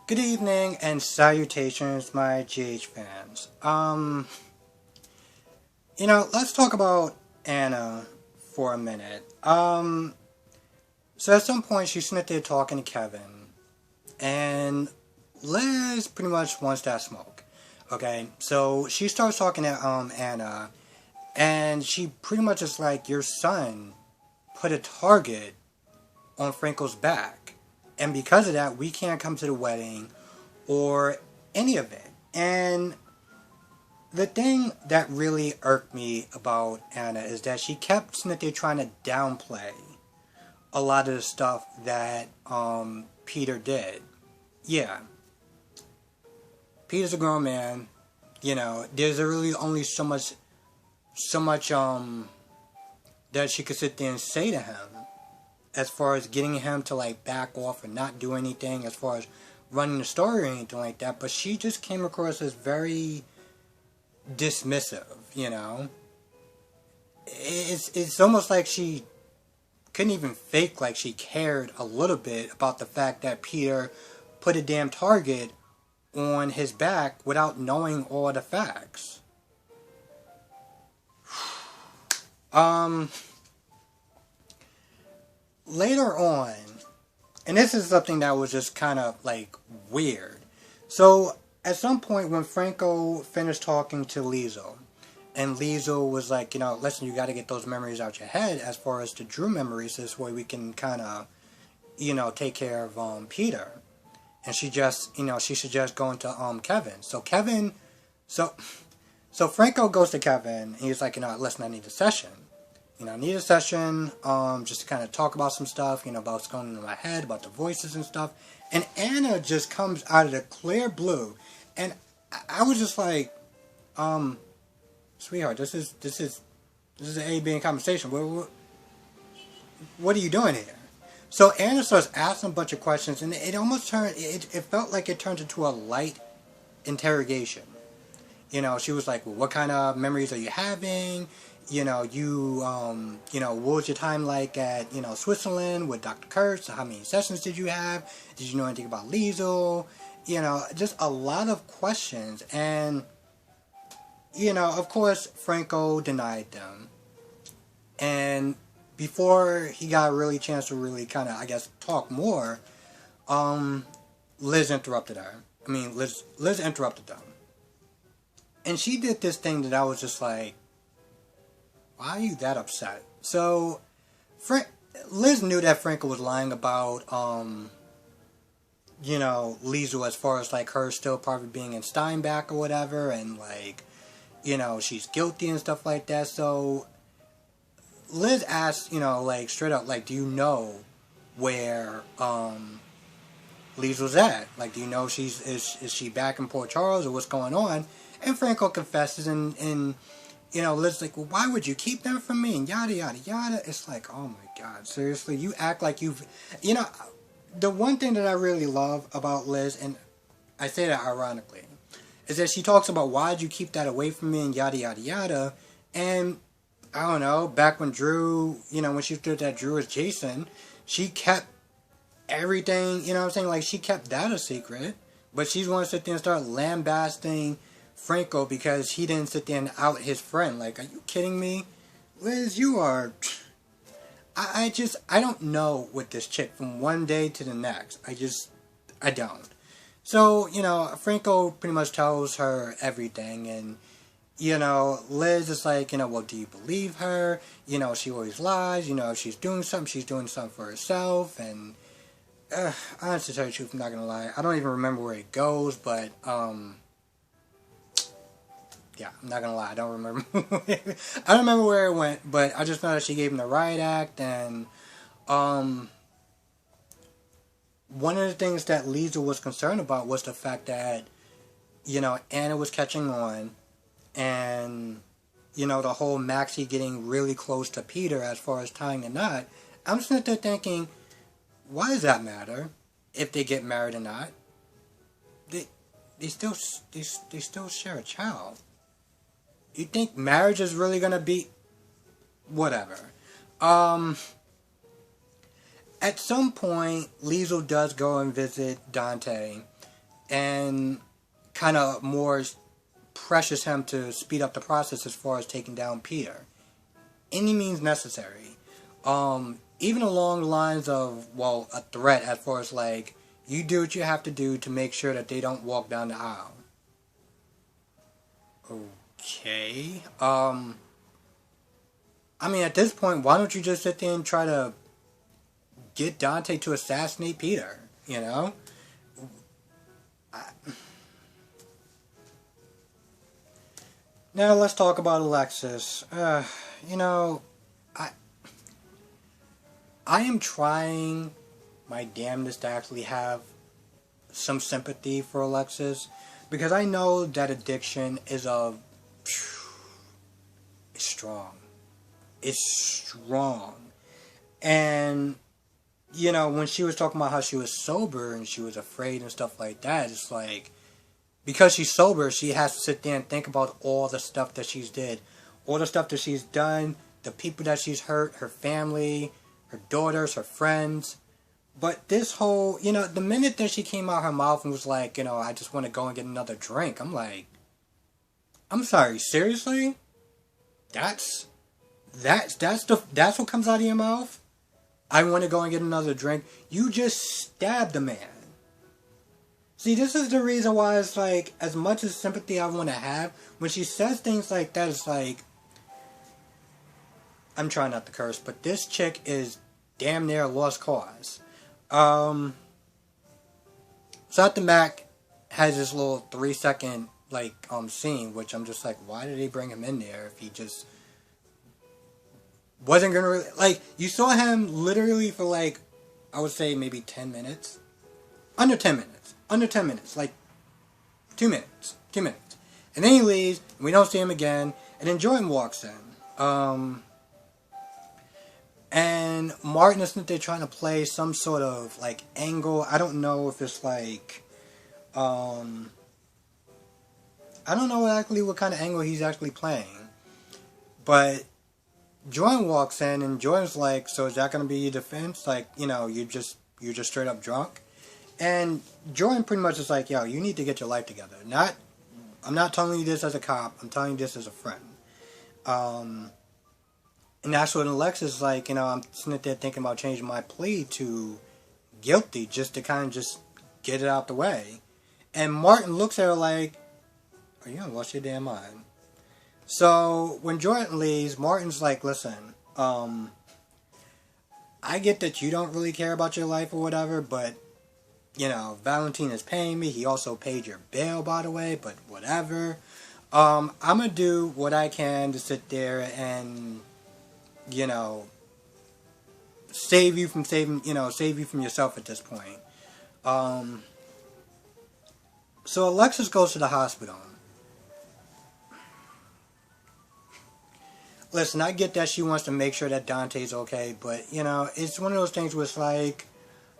Good evening and salutations, my GH fans. Let's talk about Anna for a minute. So at some point she's sitting there talking to Kevin, and Liz pretty much wants that smoke. Okay, so she starts talking to Anna, and she pretty much is like, "Your son put a target on Franco's back, and because of that, we can't come to the wedding or any of it." And the thing that really irked me about Anna is that she kept sitting there trying to downplay a lot of the stuff that Peter did. Yeah, Peter's a grown man. There's really only so much that she could sit there and say to him as far as getting him to like back off and not do anything as far as running the story or anything like that. But she just came across as very dismissive. It's almost like she couldn't even fake like she cared a little bit about the fact that Peter put a damn target on his back without knowing all the facts. Um, Later on, and this is something that was just kind of like weird. So at some point when Franco finished talking to Liesel, and Liesel was like, listen, you got to get those memories out your head as far as the Drew memories. This way we can kind of, take care of Peter. And she suggests going to Kevin. So Franco goes to Kevin, and he's like, listen, I need a session. I need a session, just to kind of talk about some stuff, about what's going on in my head, about the voices and stuff. And Anna just comes out of the clear blue, and I was just like, sweetheart, this is an A B conversation. What are you doing here? So Anna starts asking a bunch of questions, and it almost turned. It felt like it turned into a light interrogation. She was like, well, what kind of memories are you having? What was your time like at, Switzerland with Dr. Kurtz? How many sessions did you have? Did you know anything about Liesel? Just a lot of questions. And, of course, Franco denied them. And before he got a really chance to really kind of, I guess, talk more, Liz interrupted her. Liz interrupted them. And she did this thing that I was just like, why are you that upset? So, Liz knew that Franco was lying about, Liesel as far as, like, her still probably being in Steinbach or whatever, and, like, she's guilty and stuff like that. So, Liz asked, straight up, like, do you know where, Liesel's at? Like, do you know is she back in Port Charles or what's going on? And Franco confesses, and Liz's like, well, why would you keep them from me? And yada, yada, yada. It's like, oh my God, seriously? You act like the one thing that I really love about Liz, and I say that ironically, is that she talks about, why'd you keep that away from me, and yada, yada, yada. And, I don't know, back when Drew, when she thought that Drew was Jason, she kept everything, like, she kept that a secret. But she's going to sit there and start lambasting Franco because he didn't sit there and out his friend. Like, are you kidding me? Liz, you are... I don't know with this chick from one day to the next. I don't. So, Franco pretty much tells her everything, and, Liz is like, well, do you believe her? She always lies. If she's doing something for herself, and, honestly, to tell you the truth, I'm not gonna lie. I don't even remember where it goes, but, yeah, I'm not gonna lie, I don't remember. I don't remember where it went, but I just know that she gave him the riot act, and one of the things that Liesel was concerned about was the fact that, Anna was catching on, and, the whole Maxie getting really close to Peter as far as tying the knot. I'm sitting there thinking, why does that matter if they get married or not? They still share a child. You think marriage is really gonna be whatever? At some point, Liesel does go and visit Dante, and kind of more pressures him to speed up the process as far as taking down Peter. Any means necessary. Even along the lines of, well, a threat as far as like, you do what you have to do to make sure that they don't walk down the aisle. Okay. I mean, at this point, why don't you just sit there and try to get Dante to assassinate Peter? You know? Now let's talk about Alexis. You know, I am trying my damnedest to actually have some sympathy for Alexis, because I know that addiction is it's strong. It's strong. And, you know, when she was talking about how she was sober and she was afraid and stuff like that, it's like, because she's sober, she has to sit there and think about all the stuff that she's did. All the stuff that she's done, the people that she's hurt, her family, her daughters, her friends. But this whole, you know, the minute that she came out her mouth and was like, you know, I just want to go and get another drink, I'm like, I'm sorry, seriously? That's what comes out of your mouth? I want to go and get another drink. You just stabbed a man. See, this is the reason why it's like, as much as sympathy I want to have, when she says things like that, it's like, I'm trying not to curse, but this chick is damn near a lost cause. So Dr. Mac has this little 3-second, like, scene, which I'm just like, why did they bring him in there if he just wasn't gonna really, like, you saw him literally for, like, I would say maybe 10 minutes. Under 10 minutes. Like, 2 minutes. And then he leaves, and we don't see him again, and then Jordan walks in. And Martin is there trying to play some sort of, like, angle. I don't know if it's, like, I don't know exactly what kind of angle he's actually playing. But Jordan walks in, and Jordan's like, so is that going to be your defense? Like, you know, you're just straight up drunk? And Jordan pretty much is like, yo, you need to get your life together. I'm not telling you this as a cop. I'm telling you this as a friend. And that's what Alexis is like, you know, I'm sitting there thinking about changing my plea to guilty just to kind of just get it out the way. And Martin looks at her like, are you gonna lost your damn mind? So when Jordan leaves, Martin's like, listen, I get that you don't really care about your life or whatever, but, you know, Valentine is paying me. He also paid your bail, by the way, but whatever. I'm gonna do what I can to sit there and, you know, save you from yourself at this point. So Alexis goes to the hospital. Listen, I get that she wants to make sure that Dante's okay, but, you know, it's one of those things where it's like,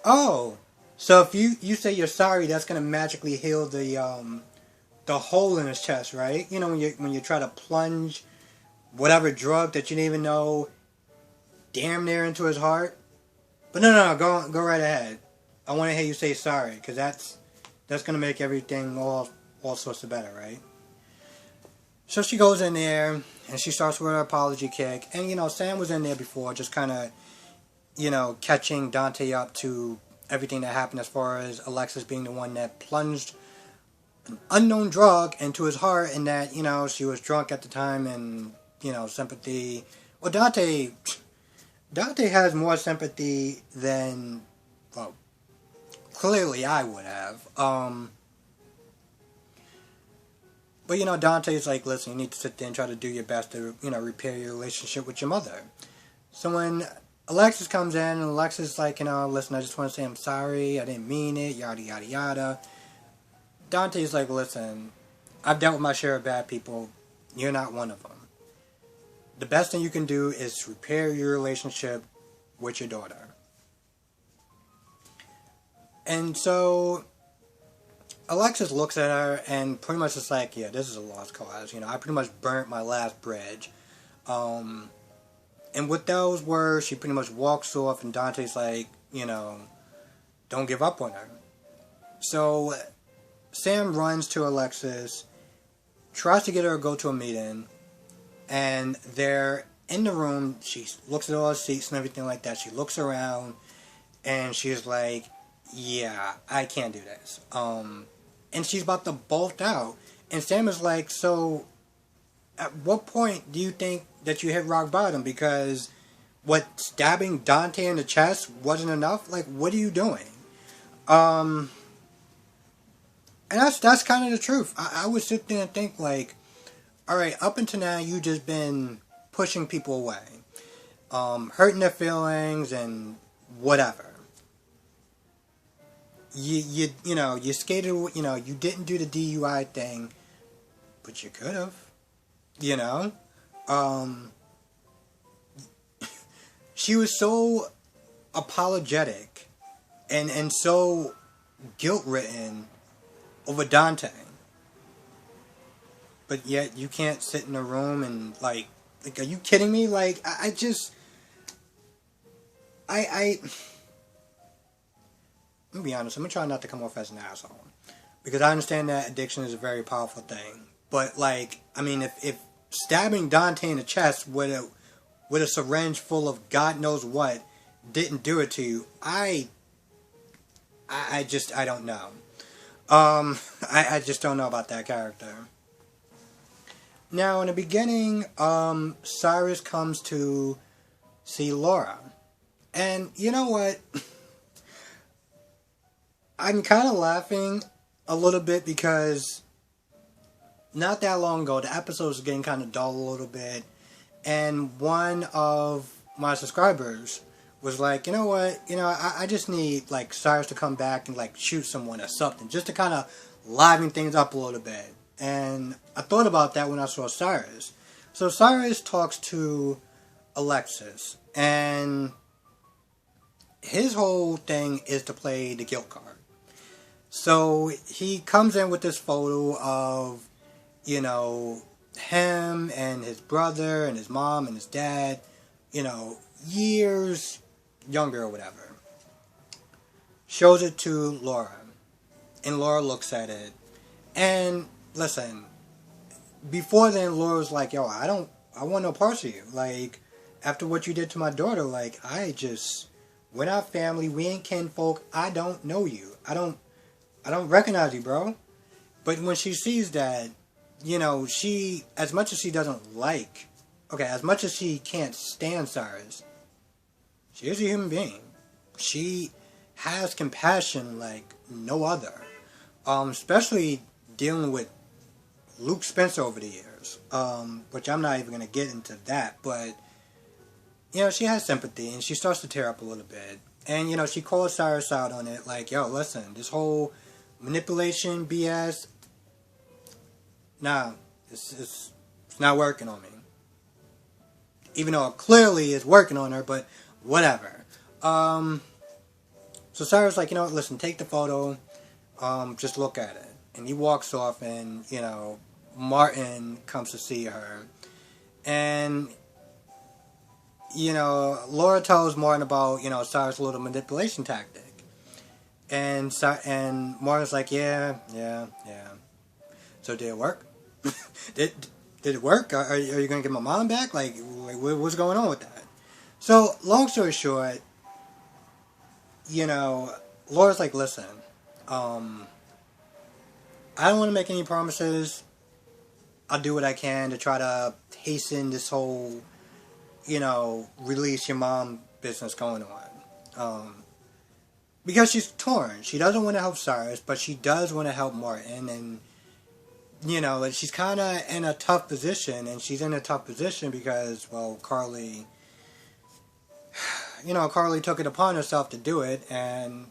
oh, so if you say you're sorry, that's going to magically heal the hole in his chest, right? You know, when you try to plunge whatever drug that you didn't even know damn near into his heart. But no, go right ahead. I want to hear you say sorry, because that's going to make everything all sorts of better, right? So she goes in there, and she starts with her apology kick. And, you know, Sam was in there before, just kind of, you know, catching Dante up to everything that happened as far as Alexis being the one that plunged an unknown drug into his heart, and that, you know, she was drunk at the time, and, you know, sympathy. Well, Dante has more sympathy than, well, clearly I would have. But, you know, Dante's like, listen, you need to sit there and try to do your best to, you know, repair your relationship with your mother. So when Alexis comes in, and Alexis is like, you know, listen, I just want to say I'm sorry, I didn't mean it, yada, yada, yada. Dante's like, listen, I've dealt with my share of bad people, you're not one of them. The best thing you can do is repair your relationship with your daughter. And so Alexis looks at her and pretty much is like, yeah, this is a lost cause. You know, I pretty much burnt my last bridge. And with those words, she pretty much walks off, and Dante's like, you know, don't give up on her. So Sam runs to Alexis, tries to get her to go to a meeting, and they're in the room. She looks at all the seats and everything like that. She looks around, and she's like, yeah, I can't do this. And she's about to bolt out. And Sam is like, so, at what point do you think that you hit rock bottom? Because what, stabbing Dante in the chest wasn't enough? Like, what are you doing? And that's kind of the truth. I would sit there and think, like, alright, up until now, you just been pushing people away. Hurting their feelings and whatever. You skated, you didn't do the DUI thing, but you could have, she was so apologetic and so guilt-ridden over Dante, but yet you can't sit in a room and, like, are you kidding me? Like, I I'm gonna be honest, I'm gonna try not to come off as an asshole. Because I understand that addiction is a very powerful thing. But, like, I mean, if stabbing Dante in the chest with a syringe full of God knows what didn't do it to you, I don't know. I just don't know about that character. Now, in the beginning, Cyrus comes to see Laura. And, you know what? I'm kind of laughing a little bit because not that long ago, the episodes were getting kind of dull a little bit. And one of my subscribers was like, you know what? I just need, like, Cyrus to come back and, like, shoot someone or something. Just to kind of liven things up a little bit. And I thought about that when I saw Cyrus. So Cyrus talks to Alexis. And his whole thing is to play the guilt card. So he comes in with this photo of, him and his brother and his mom and his dad, years younger or whatever. Shows it to Laura. And Laura looks at it. And listen, before then Laura was like, yo, I want no parts of you. Like, after what you did to my daughter, like, we're not family, we ain't kinfolk, I don't know you. I don't recognize you, bro. But when she sees that, she, as much as she doesn't like, as much as she can't stand Cyrus, she is a human being. She has compassion like no other. Especially dealing with Luke Spencer over the years. Which I'm not even going to get into that. But, she has sympathy and she starts to tear up a little bit. And, she calls Cyrus out on it like, yo, listen, this whole manipulation, BS, nah, it's not working on me. Even though it clearly is working on her, but whatever. So Cyrus like, listen, take the photo, just look at it. And he walks off and, Martin comes to see her. And, Laura tells Martin about, Cyrus' little manipulation tactic. And Martin's like, yeah. So did it work? did it work? Are you going to get my mom back? Like, what's going on with that? So, long story short, Laura's like, listen, I don't want to make any promises. I'll do what I can to try to hasten this whole, release your mom business going on. Because she's torn. She doesn't want to help Cyrus, but she does want to help Martin. And, she's kind of in a tough position. And she's in a tough position because, well, Carly took it upon herself to do it. And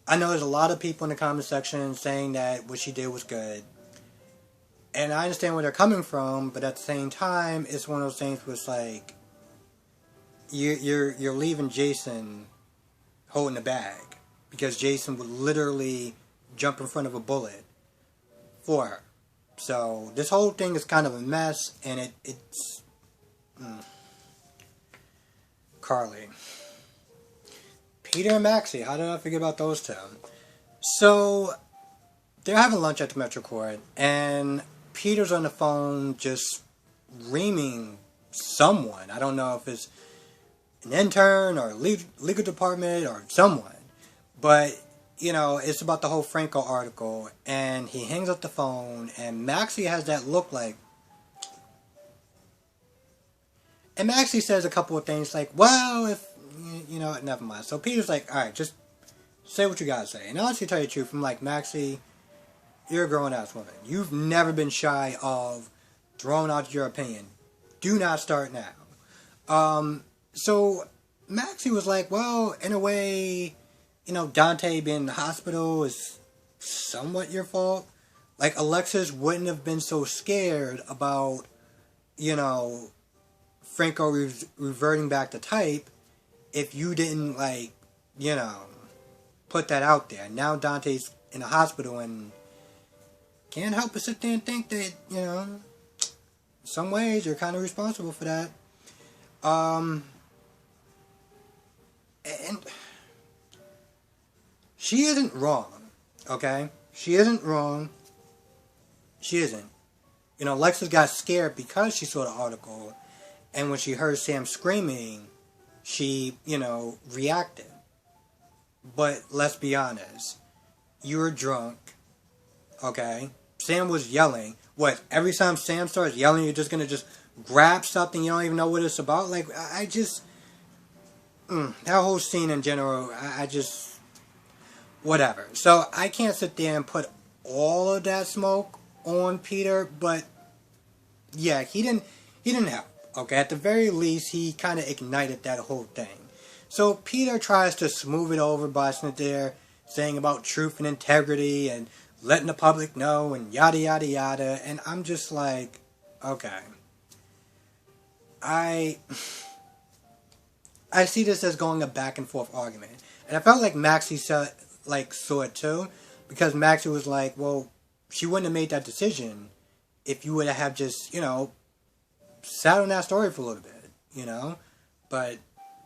I know there's a lot of people in the comment section saying that what she did was good. And I understand where they're coming from, but at the same time, it's one of those things where it's like, you're leaving Jason holding the bag. Because Jason would literally jump in front of a bullet for her. So, this whole thing is kind of a mess, and it's... Carly. Peter and Maxie, how did I forget about those two? So, they're having lunch at the Metro Court, and Peter's on the phone just reaming someone. I don't know if it's an intern or legal department or someone. But, you know, it's about the whole Franco article, and he hangs up the phone, and Maxie has that look like... And Maxie says a couple of things like, well, if... You know, never mind. So Peter's like, alright, just say what you gotta say. And honestly, to tell you the truth, I'm like, Maxie, you're a grown-ass woman. You've never been shy of throwing out your opinion. Do not start now. So Maxie was like, well, in a way, you know, Dante being in the hospital is somewhat your fault. Like, Alexis wouldn't have been so scared about, you know, Franco reverting back to type if you didn't, like, you know, put that out there. Now Dante's in the hospital and can't help but sit there and think that, you know, in some ways you're kind of responsible for that. And she isn't wrong, okay? She isn't wrong. She isn't. You know, Alexis got scared because she saw the article, and when she heard Sam screaming, she, you know, reacted. But let's be honest. You were drunk, okay? Sam was yelling. What, every time Sam starts yelling, you're just gonna just grab something you don't even know what it's about? Like, I just... that whole scene in general, I just... Whatever. So, I can't sit there and put all of that smoke on Peter, but... Yeah, he didn't help. Okay, at the very least, he kind of ignited that whole thing. So Peter tries to smooth it over by sitting there saying about truth and integrity and letting the public know and yada yada yada. And I'm just like, okay. I see this as going a back and forth argument. And I felt like Maxie saw it too. Because Maxie was like, well, she wouldn't have made that decision if you would have just, you know, sat on that story for a little bit, you know? But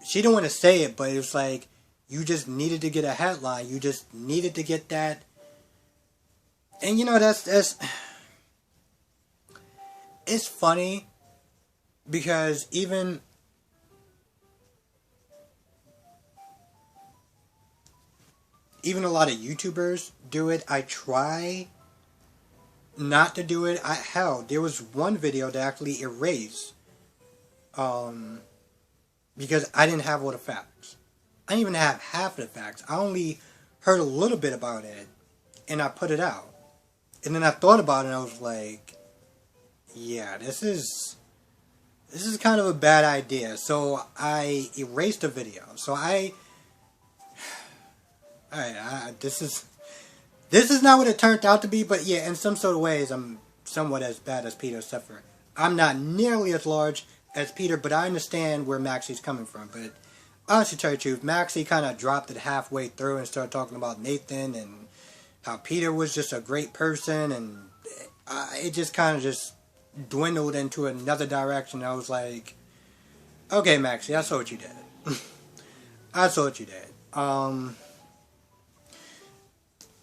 she didn't want to say it, but it was like, you just needed to get a headline. You just needed to get that. And, you know, that's it's funny because even a lot of YouTubers do it. I try not to do it. Hell, there was one video that actually erased because I didn't have all the facts. I didn't even have half of the facts. I only heard a little bit about it, and I put it out. And then I thought about it, and I was like, yeah, this is kind of a bad idea. So I erased the video. So this is not what it turned out to be, but yeah, in some sort of ways, I'm somewhat as bad as Peter, except for I'm not nearly as large as Peter, but I understand where Maxie's coming from. But honestly, to tell you the truth, Maxie kind of dropped it halfway through and started talking about Nathan and how Peter was just a great person, and it just kind of just dwindled into another direction. I was like, okay, Maxie, I saw what you did. I saw what you did.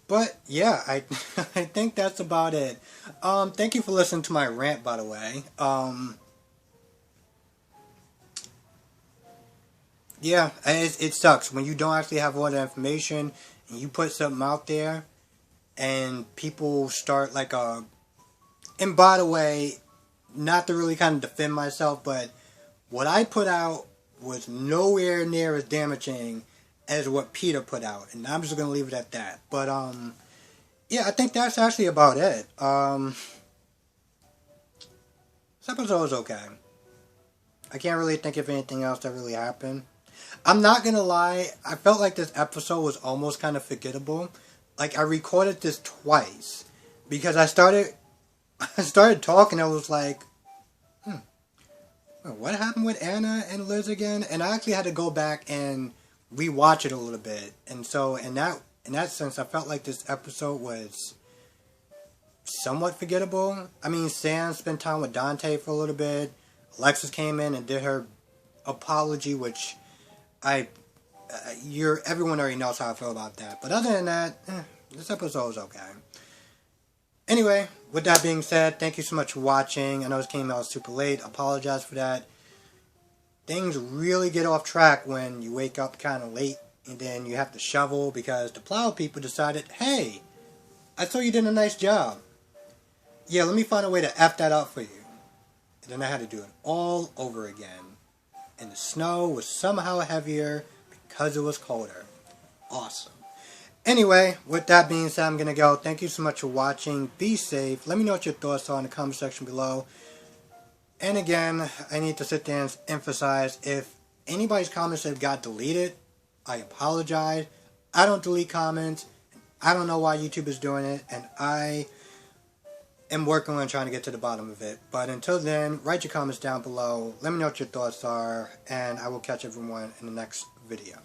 But yeah, I I think that's about it. Thank you for listening to my rant, by the way. Yeah, it sucks when you don't actually have all the information and you put something out there and people start like and by the way, not to really kind of defend myself, but what I put out was nowhere near as damaging as what Peter put out, and I'm just gonna leave it at that. But yeah, I think that's actually about it. This episode was okay. I can't really think of anything else that really happened. I'm not gonna lie, I felt like this episode was almost kind of forgettable. Like, I recorded this twice because I started talking. I was like, what happened with Anna and Liz again? And I actually had to go back and rewatch it a little bit. And so in that sense, I felt like this episode was somewhat forgettable. I mean, Sam spent time with Dante for a little bit. Alexis came in and did her apology, which everyone already knows how I feel about that. But other than that, this episode was okay. Anyway, with that being said, thank you so much for watching. I know this came out super late. Apologize for that. Things really get off track when you wake up kind of late and then you have to shovel because the plow people decided, hey, I thought you did a nice job. Yeah, let me find a way to F that up for you. And then I had to do it all over again. And the snow was somehow heavier because it was colder. Awesome. Anyway, with that being said, I'm going to go. Thank you so much for watching. Be safe. Let me know what your thoughts are in the comment section below. And again, I need to sit there and emphasize, if anybody's comments have got deleted, I apologize. I don't delete comments. I don't know why YouTube is doing it, and I am working on trying to get to the bottom of it. But until then, write your comments down below. Let me know what your thoughts are, and I will catch everyone in the next video.